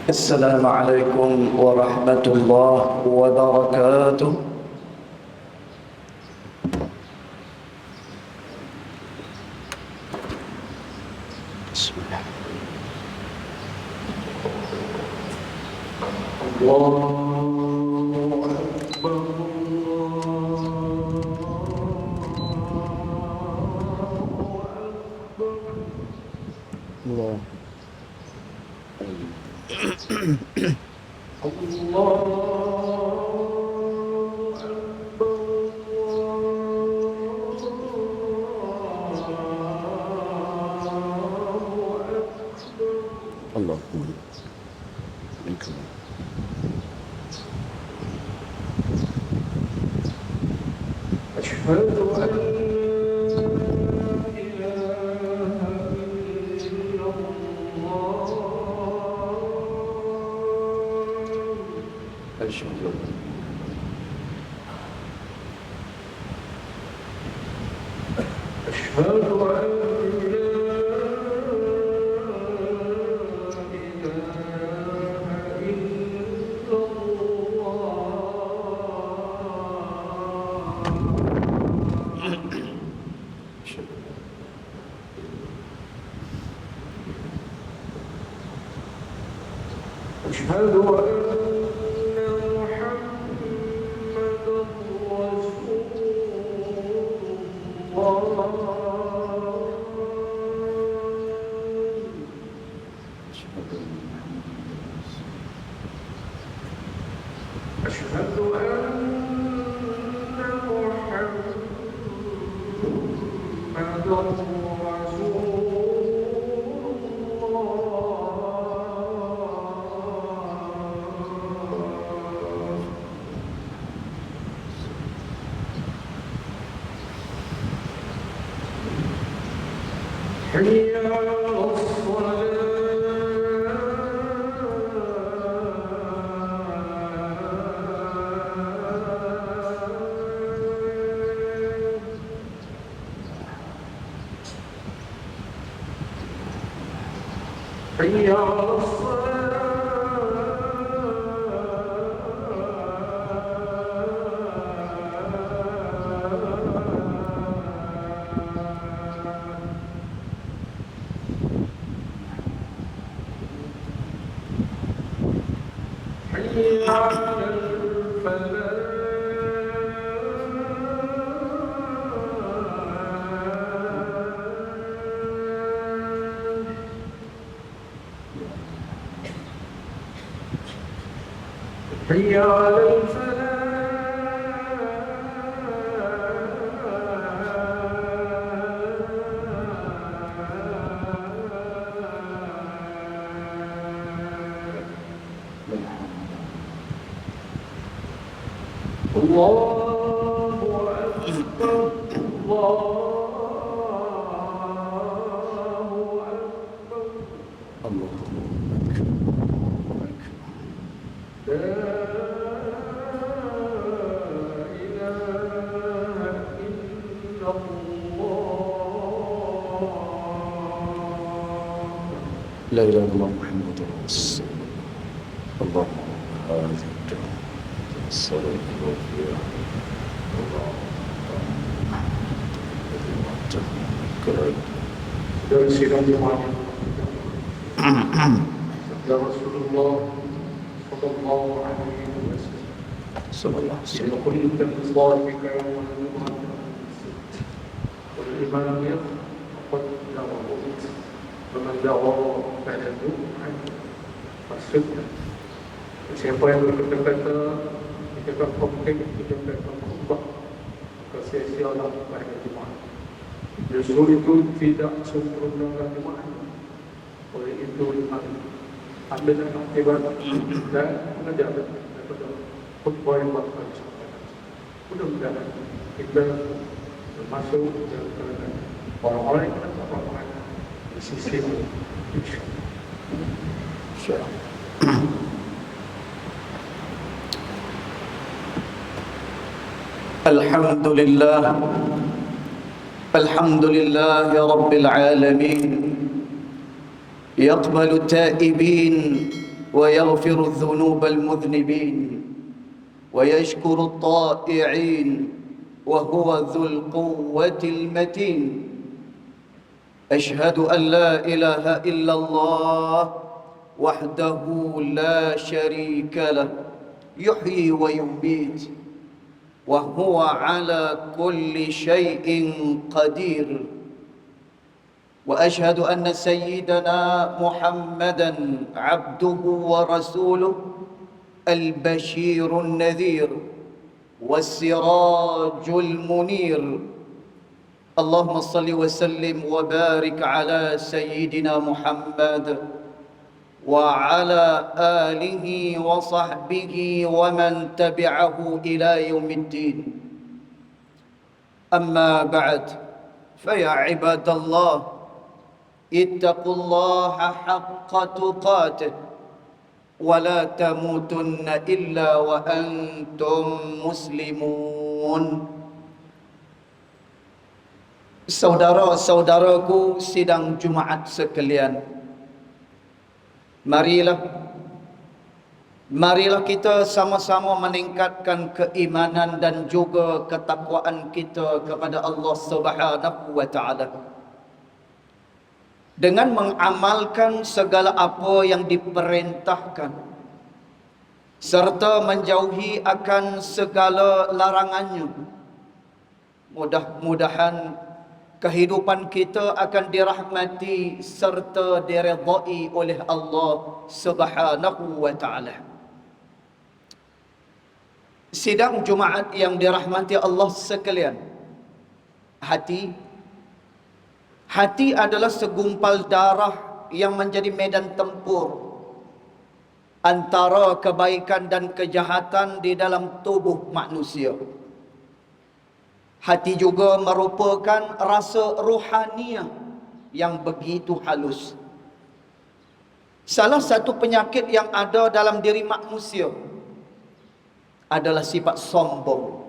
السلام عليكم ورحمة الله وبركاته. بسم الله. الله أكبر. الله الله منكم. أشهد أن أشهد أن محمدا رسول الله. أشهد أن محمدا رسول حي على الصلاة. حي على الصلاة. حي على الفلاح. حي على الفلاح. الله أكبر. الله أكبر. الله أكبر. لا إله إلا الله. لا إله إلا الله محمد رسول الله. هذه الصلاة والسلام dari sidang jemaah ya Rasulullah sallallahu alaihi wasallam يقول إن الله بك يوم الجمعة والإمام قد نظرت ومن دعا بعد الجمعة فالسنة. Siapa yang berkata-kata kita konflik, kita khutbah, kesia-sialah pada Jumaat. Justru itu tidak sempurna Jumaat. Oleh itu ambil akibat dan mengajar daripada khutbah yang bakal disampaikan. Mudah-mudahan kita termasuk dalam kalangan orang-orang yang kita dapat di sisi insyaallah. الحمد لله رب العالمين يقبل التائبين ويغفر الذنوب المذنبين ويشكر الطائعين وهو ذو القوة المتين. أشهد أن لا إله إلا الله وحده لا شريك له يحيي ويميت وهو على كل شيء قدير. وأشهد أن سيدنا محمدا عبده ورسوله البشير النذير والسراج المنير. اللهم صل وسلم وبارك على سيدنا محمد وعلى آله وصحبه ومن تبعه إلى يوم الدين. أما بعد، فيا عباد الله، اتقوا الله حق تقاته ولا تموتن إلا وأنتم مسلمون. Saudara-saudaraku sidang Jumaat sekalian, Marilah kita sama-sama meningkatkan keimanan dan juga ketakwaan kita kepada Allah Subhanahu wa taala dengan mengamalkan segala apa yang diperintahkan serta menjauhi akan segala larangannya. Mudah-mudahan kehidupan kita akan dirahmati serta diridai oleh Allah Subhanahu wa taala. Sidang Jumaat yang dirahmati Allah sekalian, hati adalah segumpal darah yang menjadi medan tempur antara kebaikan dan kejahatan di dalam tubuh manusia. Hati juga merupakan rasa ruhaniah yang begitu halus. Salah satu penyakit yang ada dalam diri manusia adalah sifat sombong.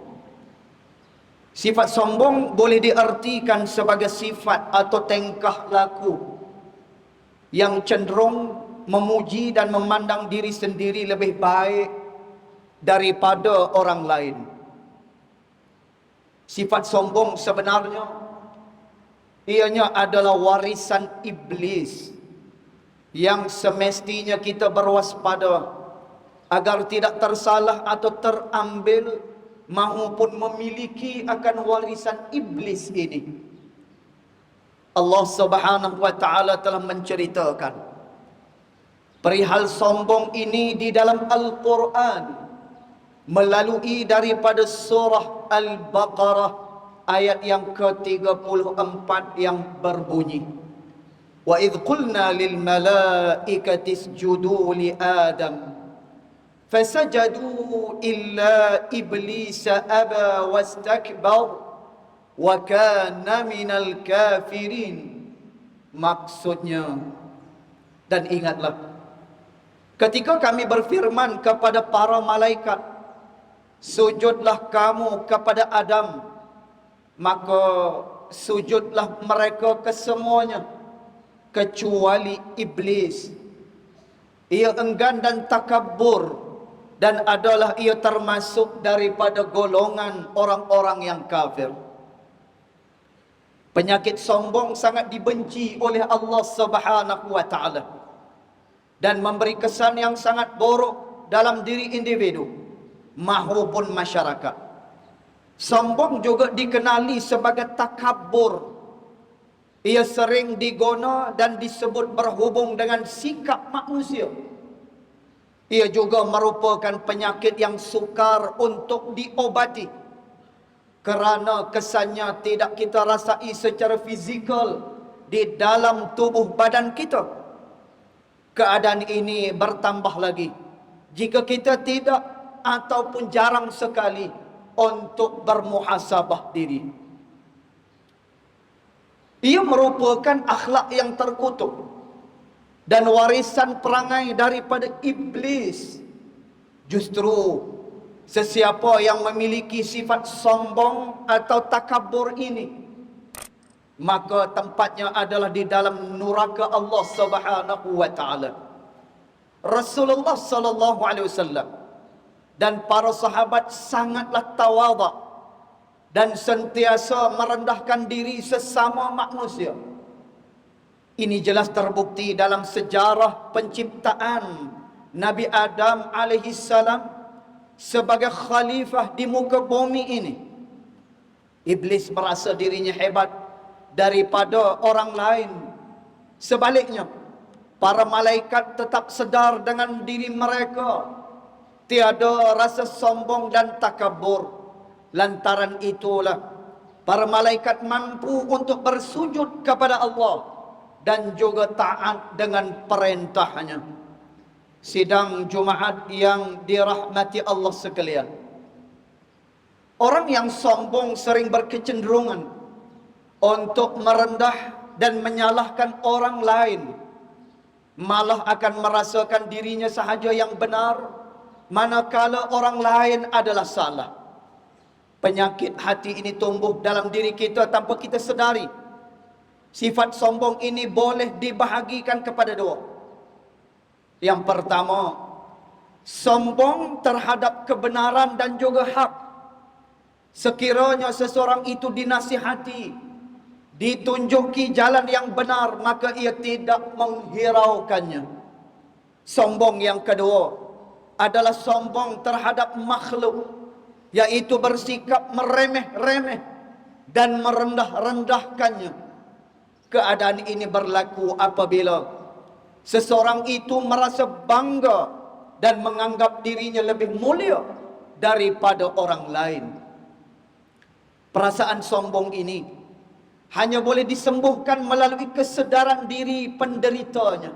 Sifat sombong boleh diartikan sebagai sifat atau tingkah laku yang cenderung memuji dan memandang diri sendiri lebih baik daripada orang lain. Sifat sombong sebenarnya ianya adalah warisan iblis yang semestinya kita berwaspada agar tidak tersalah atau terambil maupun memiliki akan warisan iblis ini. Allah Subhanahu wa taala telah menceritakan perihal sombong ini di dalam Al-Quran melalui daripada surah Al-Baqarah ayat yang ke-34 yang berbunyi, wa idh qulna lil malaikati isjudu li Adam fasajadu illa iblis aba wastakbar wa kana minal kafirin. Maksudnya, dan ingatlah ketika kami berfirman kepada para malaikat, sujudlah kamu kepada Adam, maka sujudlah mereka kesemuanya kecuali iblis. Ia enggan dan takabur, dan adalah ia termasuk daripada golongan orang-orang yang kafir. Penyakit sombong sangat dibenci oleh Allah Subhanahu wa taala dan memberi kesan yang sangat buruk dalam diri individu maupun masyarakat. Sombong juga dikenali sebagai takabur. Ia sering diguna dan disebut berhubung dengan sikap manusia. Ia juga merupakan penyakit yang sukar untuk diobati kerana kesannya tidak kita rasai secara fizikal di dalam tubuh badan kita. Keadaan ini bertambah lagi jika kita tidak ataupun jarang sekali untuk bermuhasabah diri. Ia merupakan akhlak yang terkutuk dan warisan perangai daripada iblis. Justru sesiapa yang memiliki sifat sombong atau takabur ini, maka tempatnya adalah di dalam neraka Allah Subhanahu wa taala. Rasulullah sallallahu alaihi wasallam dan para sahabat sangatlah tawadhu dan sentiasa merendahkan diri sesama manusia. Ini jelas terbukti dalam sejarah penciptaan Nabi Adam alaihi salam sebagai khalifah di muka bumi ini. Iblis merasa dirinya hebat daripada orang lain. Sebaliknya, para malaikat tetap sedar dengan diri mereka, tiada rasa sombong dan takabur. Lantaran itulah para malaikat mampu untuk bersujud kepada Allah dan juga taat dengan perintahnya. Sidang Jumaat yang dirahmati Allah sekalian, orang yang sombong sering berkecenderungan untuk merendah dan menyalahkan orang lain, malah akan merasakan dirinya sahaja yang benar, manakala orang lain adalah salah. Penyakit hati ini tumbuh dalam diri kita tanpa kita sedari. Sifat sombong ini boleh dibahagikan kepada dua. Yang pertama, sombong terhadap kebenaran dan juga hak. Sekiranya seseorang itu dinasihati, ditunjuki jalan yang benar, maka ia tidak menghiraukannya. Sombong yang kedua adalah sombong terhadap makhluk, yaitu bersikap meremeh-remeh dan merendah-rendahkannya. Keadaan ini berlaku apabila seseorang itu merasa bangga dan menganggap dirinya lebih mulia daripada orang lain. Perasaan sombong ini hanya boleh disembuhkan melalui kesedaran diri penderitanya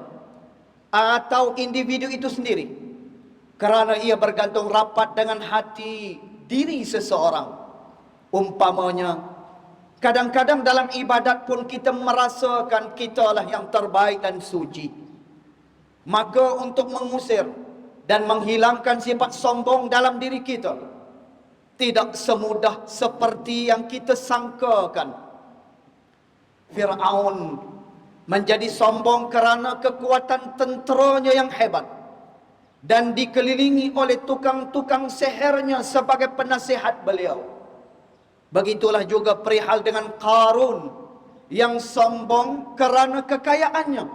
atau individu itu sendiri, kerana ia bergantung rapat dengan hati diri seseorang. Umpamanya, kadang-kadang dalam ibadat pun kita merasakan kitalah yang terbaik dan suci. Maka untuk mengusir dan menghilangkan sifat sombong dalam diri kita tidak semudah seperti yang kita sangkakan. Fir'aun menjadi sombong kerana kekuatan tenteranya yang hebat dan dikelilingi oleh tukang-tukang sehernya sebagai penasihat beliau. Begitulah juga perihal dengan Qarun yang sombong kerana kekayaannya,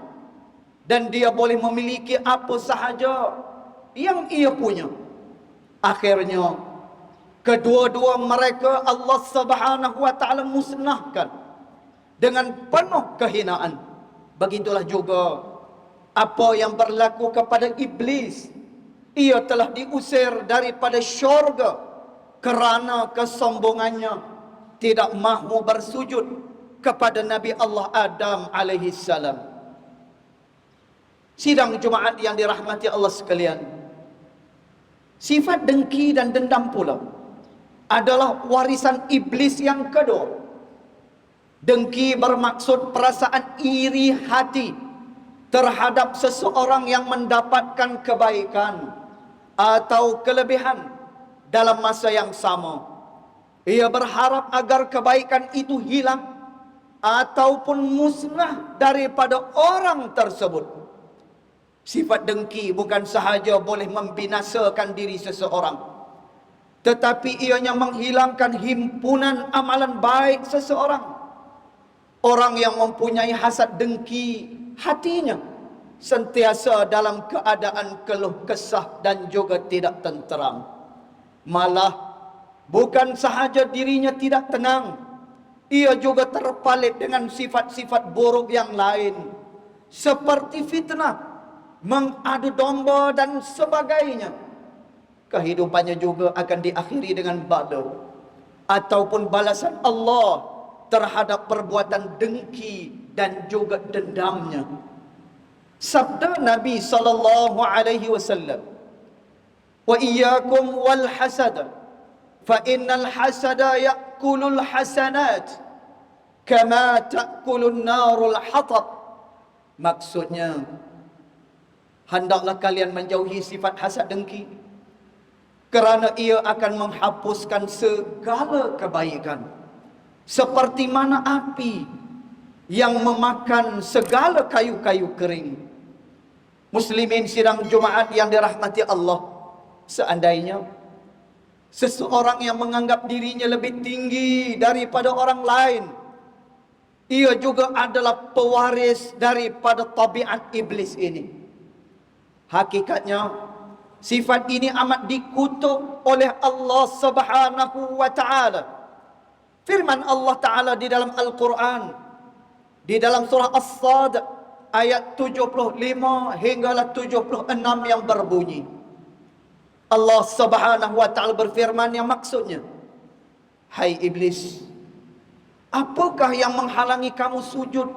dan dia boleh memiliki apa sahaja yang ia punya. Akhirnya kedua-dua mereka Allah Subhanahu wa taala musnahkan dengan penuh kehinaan. Begitulah juga apa yang berlaku kepada iblis. Ia telah diusir daripada syurga kerana kesombongannya tidak mahu bersujud kepada Nabi Allah Adam alaihi salam. Sidang Jumaat yang dirahmati Allah sekalian, sifat dengki dan dendam pula adalah warisan iblis yang kedua. Dengki bermaksud perasaan iri hati terhadap seseorang yang mendapatkan kebaikan atau kelebihan dalam masa yang sama. Ia berharap agar kebaikan itu hilang ataupun musnah daripada orang tersebut. Sifat dengki bukan sahaja boleh membinasakan diri seseorang, tetapi ianya menghilangkan himpunan amalan baik seseorang. Orang yang mempunyai hasad dengki, hatinya sentiasa dalam keadaan keluh kesah dan juga tidak tenteram. Malah bukan sahaja dirinya tidak tenang, ia juga terpalit dengan sifat-sifat buruk yang lain, seperti fitnah, mengadu domba dan sebagainya. Kehidupannya juga akan diakhiri dengan bala ataupun balasan Allah terhadap perbuatan dengki dan juga dendamnya. Sabda Nabi sallallahu alaihi wasallam, "Wa iyyakum wal hasad, fa innal hasada ya'kulul hasanat kama ta'kulun narul hatab." Maksudnya, hendaklah kalian menjauhi sifat hasad dengki, kerana ia akan menghapuskan segala kebaikan, seperti mana api yang memakan segala kayu-kayu kering. Muslimin sidang Jumaat yang dirahmati Allah, seandainya seseorang yang menganggap dirinya lebih tinggi daripada orang lain, ia juga adalah pewaris daripada tabiat iblis ini. Hakikatnya sifat ini amat dikutuk oleh Allah Subhanahu wa taala. Firman Allah taala di dalam Al-Quran, di dalam surah As-Sad ayat 75 hinggalah 76 yang berbunyi, Allah Subhanahu wa taala berfirman yang maksudnya, hai iblis, apakah yang menghalangi kamu sujud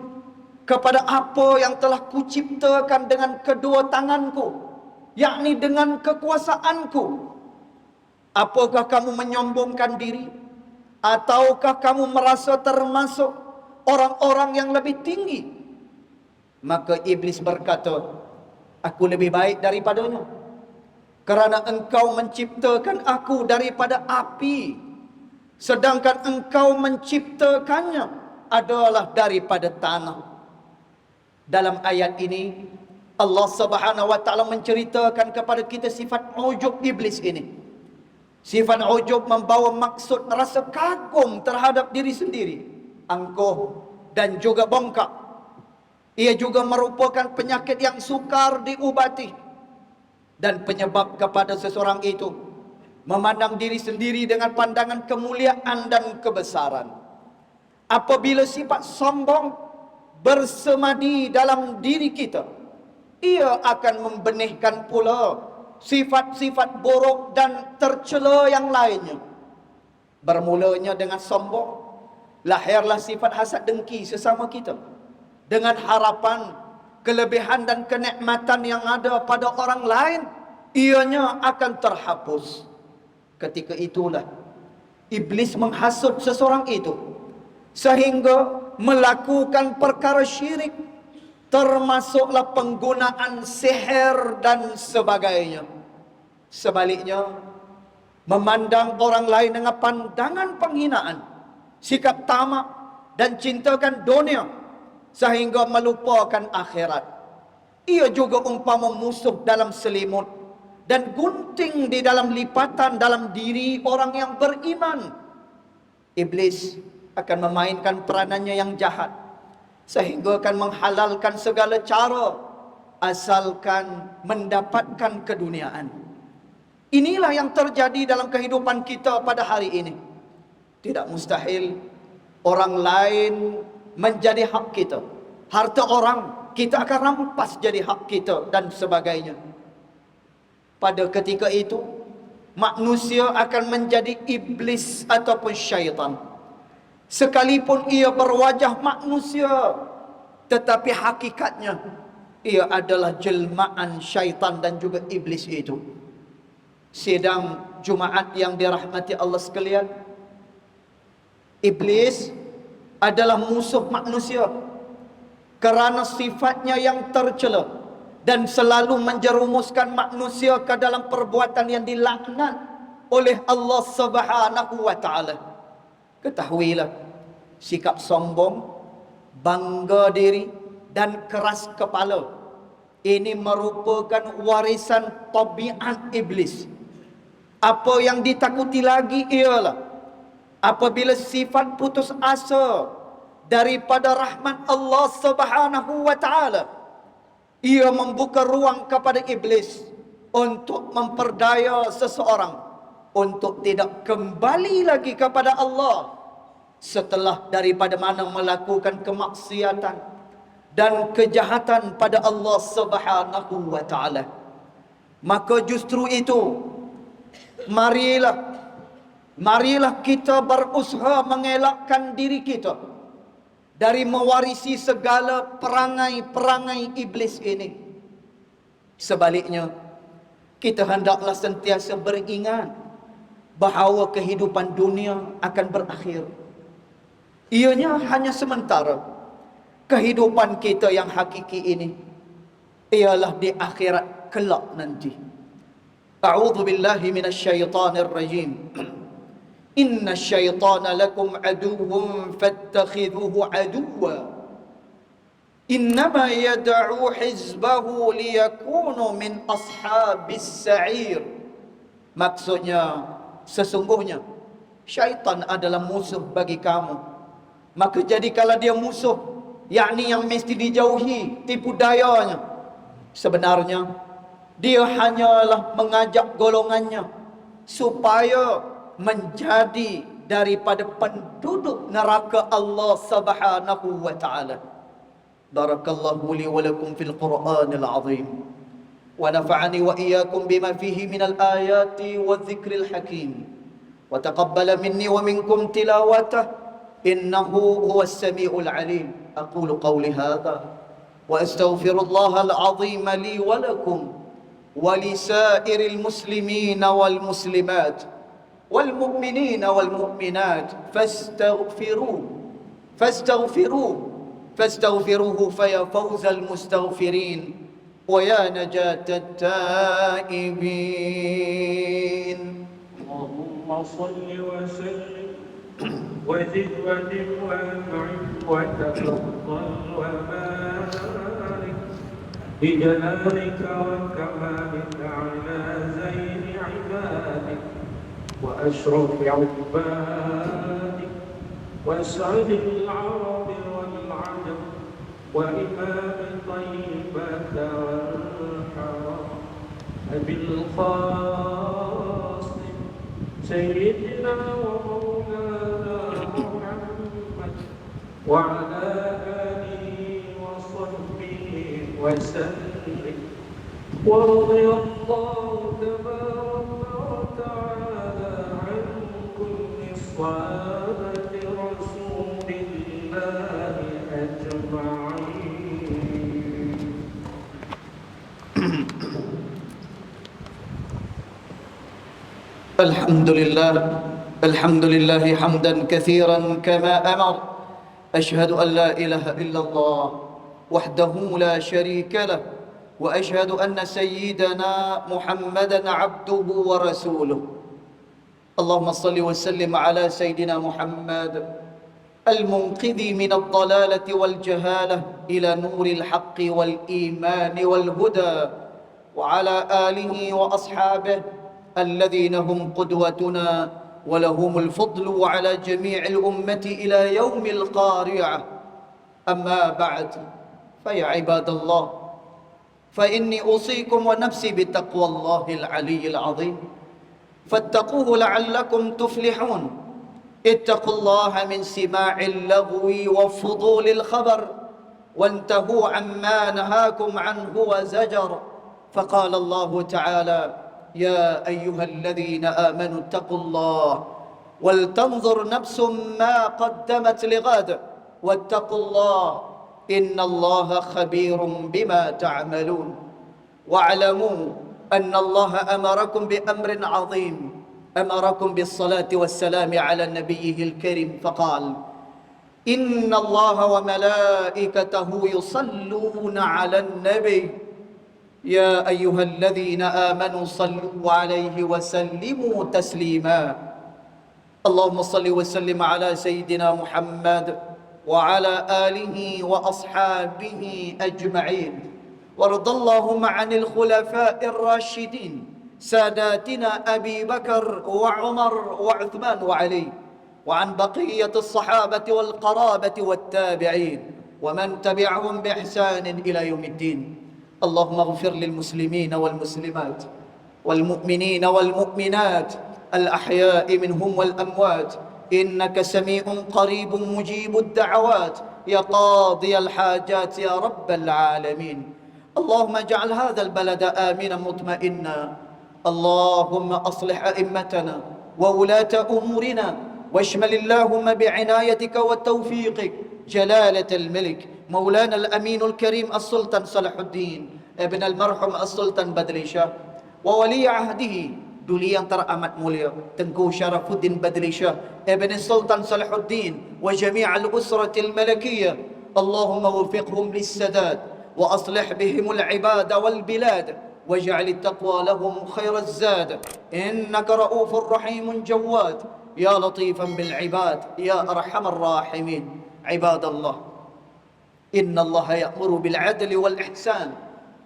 kepada apa yang telah kuciptakan dengan kedua tanganku, yakni dengan kekuasaanku? Apakah kamu menyombongkan diri, ataukah kamu merasa termasuk orang-orang yang lebih tinggi? Maka iblis berkata, aku lebih baik daripadanya, kerana engkau menciptakan aku daripada api, sedangkan engkau menciptakannya adalah daripada tanah. Dalam ayat ini Allah Subhanahu wa taala menceritakan kepada kita sifat ujub iblis ini. Sifat ujub membawa maksud rasa kagum terhadap diri sendiri, angkuh dan juga bongkak. Ia juga merupakan penyakit yang sukar diubati, dan penyebab kepada seseorang itu memandang diri sendiri dengan pandangan kemuliaan dan kebesaran. Apabila sifat sombong bersemadi dalam diri kita, ia akan membenihkan pula sifat-sifat buruk dan tercela yang lainnya. Bermulanya dengan sombong, lahirlah sifat hasad dengki sesama kita, dengan harapan kelebihan dan kenikmatan yang ada pada orang lain, ianya akan terhapus. Ketika itulah iblis menghasut seseorang itu sehingga melakukan perkara syirik, termasuklah penggunaan sihir dan sebagainya. Sebaliknya, memandang orang lain dengan pandangan penghinaan, sikap tamak dan cintakan dunia sehingga melupakan akhirat. Ia juga umpama musuh dalam selimut dan gunting di dalam lipatan dalam diri orang yang beriman. Iblis akan memainkan peranannya yang jahat sehingga akan menghalalkan segala cara asalkan mendapatkan keduniaan. Inilah yang terjadi dalam kehidupan kita pada hari ini. Tidak mustahil orang lain menjadi hak kita. Harta orang kita akan rampas jadi hak kita dan sebagainya. Pada ketika itu manusia akan menjadi iblis ataupun syaitan. Sekalipun ia berwajah manusia, tetapi hakikatnya ia adalah jelmaan syaitan dan juga iblis itu. Sidang Jumaat yang dirahmati Allah sekalian, iblis adalah musuh manusia kerana sifatnya yang tercela dan selalu menjerumuskan manusia ke dalam perbuatan yang dilaknat oleh Allah Subhanahu wa taala. Ketahuilah, sikap sombong, bangga diri dan keras kepala ini merupakan warisan tabiat iblis. Apa yang ditakuti lagi ialah apabila sifat putus asa daripada rahmat Allah Subhanahu wa taala, ia membuka ruang kepada iblis untuk memperdaya seseorang untuk tidak kembali lagi kepada Allah setelah daripada mana melakukan kemaksiatan dan kejahatan pada Allah Subhanahu wa taala. Maka justru itu, marilah kita berusaha mengelakkan diri kita dari mewarisi segala perangai-perangai iblis ini. Sebaliknya, kita hendaklah sentiasa beringat bahawa kehidupan dunia akan berakhir. Ianya hanya sementara. Kehidupan kita yang hakiki ini ialah di akhirat kelak nanti. A'udzu billahi minasyaitonir rajim. Inna syaitana lakum aduwwun fattakhidhuhu aduwwa Innama yad'u hizbahu liyakunu min ashabis sa'ir. Maksudnya, sesungguhnya syaitan adalah musuh bagi kamu. Maka jadikanlah dia musuh, yakni yang mesti dijauhi tipu dayanya. Sebenarnya dia hanyalah mengajak golongannya supaya menjadi daripada penduduk neraka Allah Subhanahu wa taala. Barakallahu li wa lakum fil Qur'anil azim. Wa nafa'ani wa iyyakum bima fihi minal ayati wadh-dhikril hakim. Wa taqabbala minni wa minkum tilawatah. Innahu huwas samiul alim. Aqulu qawli hadha wa astaghfirullahal azim li wa lakum wa lisairil muslimina wal muslimat wal mu'minina wal mu'minat فاستغفروه فيا فوز المستغفرين ويا نجاة التائبين. اللهم صل وسلم وزد وزد وانعم وتفضل وبارك بجلالك وكمالك على زين عبادك واشرف عبادك واسعد العرب والعجم وإمام طيبة والحرم أبي القاسم سيدنا ومولانا محمد وعلى آله وصحبه وسلم. ورضي الله تبارك وتعالى عن كل صحابة رسول الله أجمعين. الحمد لله حمدا كثيرا كما أمر. أشهد أن لا إله إلا الله وحده لا شريك له وأشهد أن سيدنا محمدا عبده ورسوله. اللهم صل وسلم على سيدنا محمد المنقذ من الضلالة والجهالة إلى نور الحق والإيمان والهدى وعلى آله وأصحابه الذين هم قدوتنا ولهم الفضل على جميع الأمة إلى يوم القارعة. أما بعد فيا عباد الله، فإني أوصيكم ونفسي بتقوى الله العلي العظيم، فاتقوه لعلكم تفلحون. اتقوا الله من سماع اللغو وفضول الخبر وانتهوا عما نهاكم عنه وزجر. فقال الله تعالى: يا أيها الذين آمنوا اتقوا الله ولتنظر نفس ما قدمت لغد واتقوا الله إن الله خبير بما تعملون. واعلموا أن الله أمركم بأمر عظيم، أمركم بالصلاة والسلام على نبيه الكريم فقال: إن الله وملائكته يصلون على النبي يا أيها الذين آمنوا صلوا عليه وسلموا تسليما. اللهم صل وسلم على سيدنا محمد وعلى آله وأصحابه أجمعين. وارض اللهم عن الخلفاء الراشدين ساداتنا أبي بكر وعمر وعثمان وعلي، وعن بقية الصحابة والقرابة والتابعين ومن تبعهم بإحسان إلى يوم الدين. اللهم اغفر للمسلمين والمسلمات والمؤمنين والمؤمنات الأحياء منهم والأموات، إنك سميع قريب مجيب الدعوات يا قاضي الحاجات يا رب العالمين. اللهم اجعل هذا البلد آمنا مطمئنا. اللهم أصلح أئمتنا وولاة أمورنا، واشمل اللهم بعنايتك وتوفيقك جلالة الملك مولانا الأمين الكريم السلطان صلاح الدين ابن المرحوم السلطان بدري شاه وولي عهده duli yang teramat mulia Tengku Syarafuddin Badri Shah ibn Sultan Salahuddin wa jami' al-usrati al-malakiyah. Allahumma waffiqhum lis-sadad wa aslih bihim al-ibad wal-bilad waj'al at-taqwa lahum khayra az-zad. Innaka ra'ufur rahimun jawad ya latifan bil-ibad ya arhamar rahimin. Ibadallah, Inna Allah ya'muru bil adli wal ihsan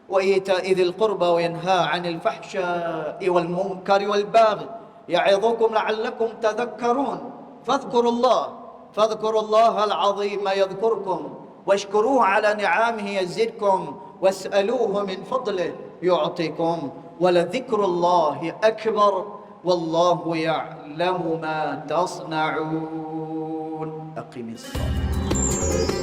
wa ita'i dhil qurba wa yanha 'anil fahsya'i wal munkari wal baghi ya'idhukum la'allakum tadhakkarun. Fadhkurullaha al-'azima yadhkurkum washkuruhu 'ala ni'amihi yazidkum was'aluhu min fadlihi yu'tikum wa la dhikrullahi akbar wallahu ya'lamu ma tasna'un. Aqimis salat.